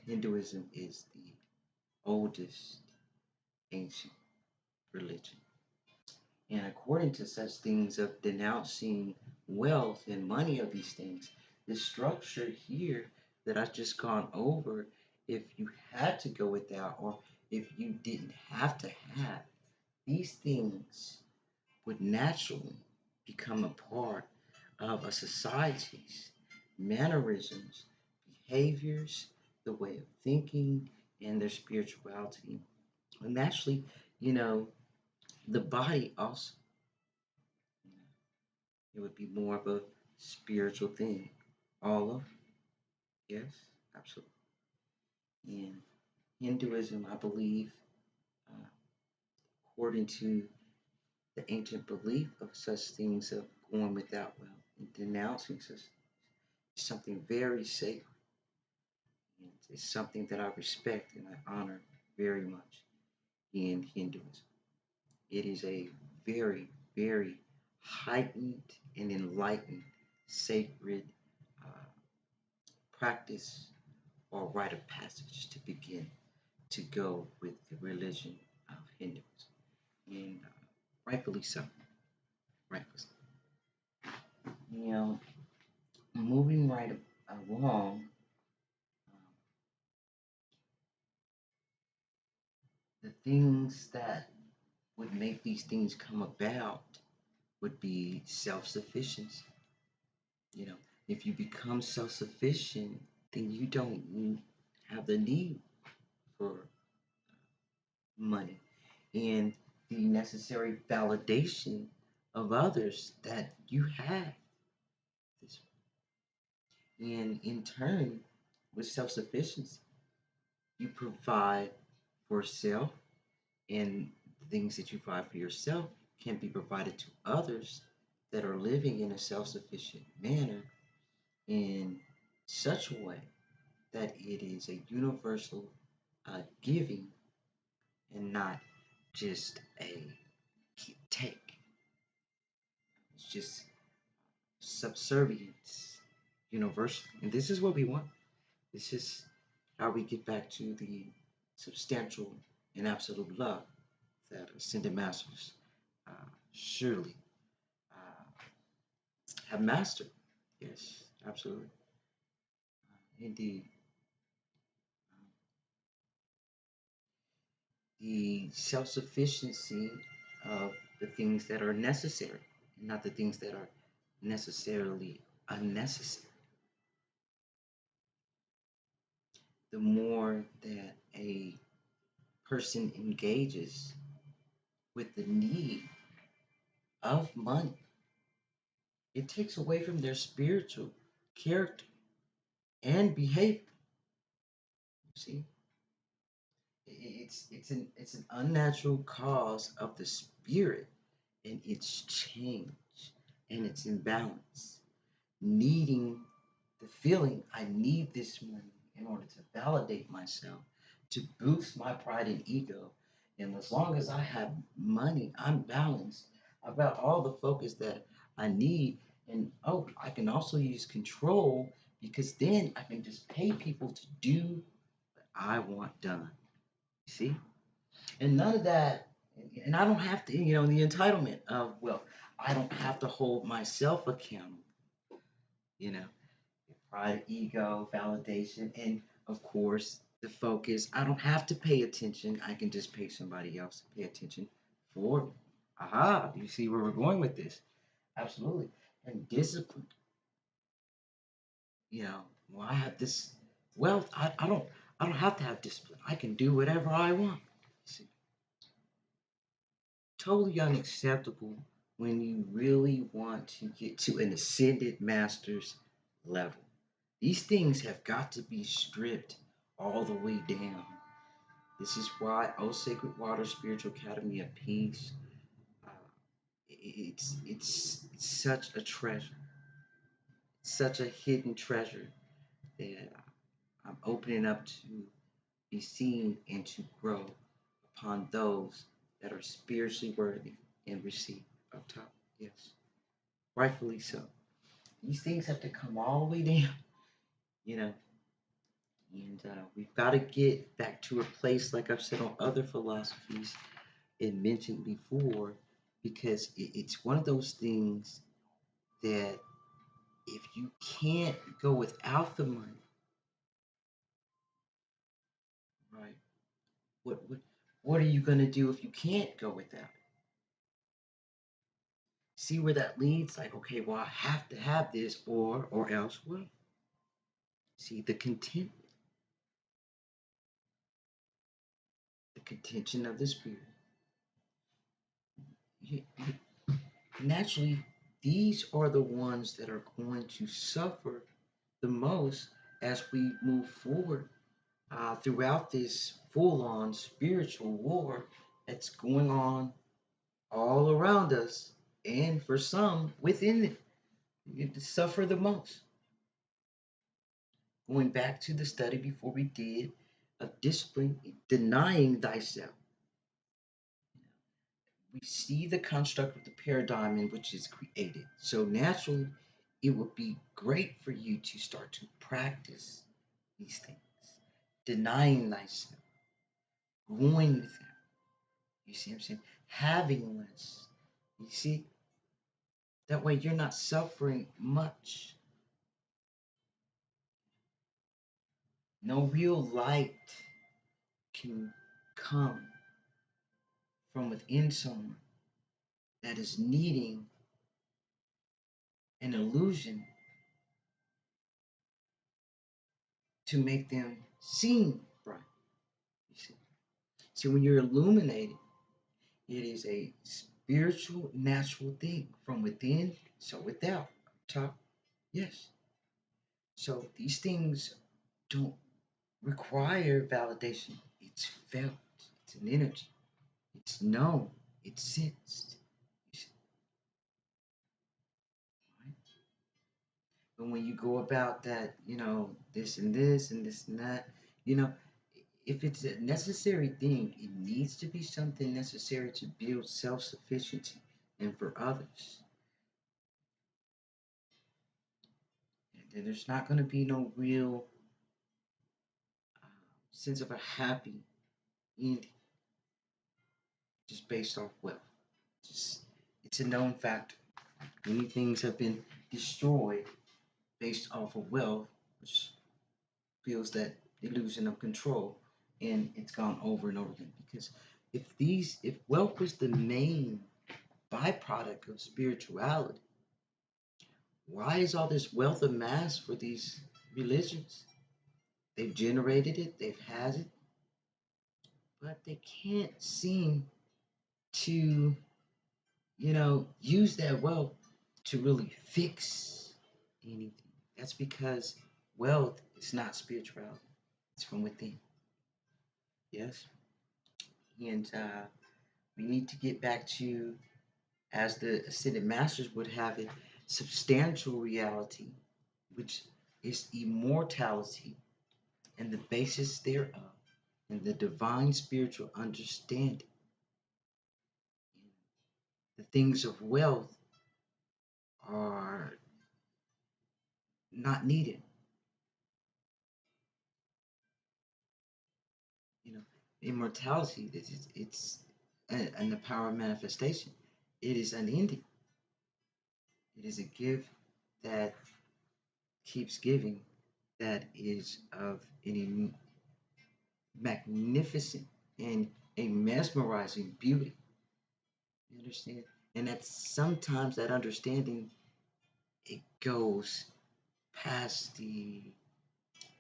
Hinduism is the oldest ancient religion. And according to such things of denouncing wealth and money of these things, the structure here that I've just gone over, if you had to go without or if you didn't have to have, these things would naturally become a part of a society's mannerisms, behaviors, the way of thinking, and their spirituality. And actually, you know, the body also, it would be more of a spiritual thing. Olive, yes, absolutely. In Hinduism, I believe, uh, according to the ancient belief of such things of going without wealth and denouncing such is something very sacred. And it's something that I respect and I honor very much in Hinduism. It is a very, very heightened and enlightened sacred uh, practice or rite of passage to begin to go with the religion of Hinduism. And rightfully so. Rightfully so. You know, moving right along, the things that would make these things come about would be self sufficiency. You know, if you become self sufficient, then you don't have the need for money and the necessary validation of others that you have this. And in turn, with self sufficiency, you provide for self, and the things that you provide for yourself can be provided to others that are living in a self sufficient manner in such a way that it is a universal giving and not just a take. It's just subservience universally. And this is what we want. This is how we get back to the substantial and absolute love that ascended masters uh, surely uh, have mastered. Yes, absolutely. Indeed. The self sufficiency of the things that are necessary, not the things that are necessarily unnecessary. The more that a person engages with the need of money, it takes away from their spiritual character and behavior. See, it's an unnatural cause of the spirit and its change and its imbalance, needing the feeling I need this money in order to validate myself, to boost my pride and ego. And as long as I have money, I'm balanced. I've got all the focus that I need. And oh, I can also use control because then I can just pay people to do what I want done. You see? And none of that, and I don't have to, the entitlement of, well, I don't have to hold myself accountable, you know, pride, ego, validation, and of course, the focus. I don't have to pay attention. I can just pay somebody else to pay attention for me. Aha, you see where we're going with this? Absolutely. And discipline, you know, well, I have this wealth. I don't have to have discipline. I can do whatever I want. See, totally unacceptable when you really want to get to an ascended master's level. These things have got to be stripped all the way down. This is why O Sacred Water Spiritual Academy of Peace, uh, it's such a treasure, such a hidden treasure that I'm opening up to be seen and to grow upon those that are spiritually worthy and receive up top. Yes, rightfully so. These things have to come all the way down, you know, And we've got to get back to a place, like I've said on other philosophies and mentioned before, because it's one of those things that if you can't go without the money, right? What are you going to do if you can't go without it? See where that leads? Like, okay, well, I have to have this, or else what? See the the contention of the spirit. Naturally, these are the ones that are going to suffer the most as we move forward throughout this full-on spiritual war that's going on all around us, and for some within it, you suffer the most. Going back to the study before we did of discipline, denying thyself, we see the construct of the paradigm in which it's created. So naturally, it would be great for you to start to practice these things, denying thyself, growing with them. You see what I'm saying? Having less. You see, that way you're not suffering much. No real light can come from within someone that is needing an illusion to make them seem bright. You see? See, when you're illuminated, it is a spiritual, natural thing from within, so without. Top, yes. So these things don't require validation. It's felt, it's an energy, it's known, it's sensed. Right? But when you go about that, this and this and this and that, you know, if it's a necessary thing, it needs to be something necessary to build self sufficiency and for others. And then there's not going to be no real uh, sense of a happy ending just based off wealth. Just it's a known fact. Many things have been destroyed based off of wealth, which feels that illusion of control, and it's gone over and over again. Because if wealth was the main byproduct of spirituality, why is all this wealth amassed for these religions? They've generated it, they've had it, but they can't seem to, use that wealth to really fix anything. That's because wealth is not spirituality, it's from within. Yes? And we need to get back to, as the ascended masters would have it, substantial reality, which is immortality and the basis thereof, and the divine spiritual understanding. The things of wealth are not needed. You know, immortality and the power of manifestation. It is unending. It is a gift that keeps giving, that is of any magnificent and a mesmerizing beauty. You understand? And that sometimes that understanding it goes past the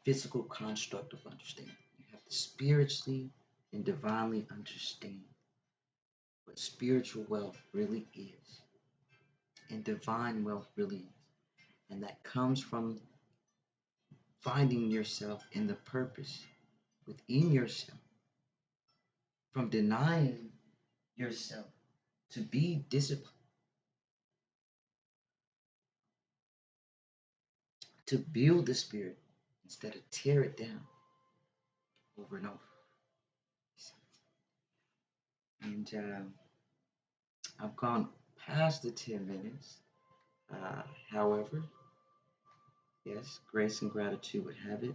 physical construct of understanding. You have to spiritually and divinely understand what spiritual wealth really is and divine wealth really is. And that comes from finding yourself in the purpose within yourself, from denying yourself to be disciplined, to build the spirit instead of tear it down over and over. And I've gone past the 10 minutes. Uh, However, yes, grace and gratitude would have it.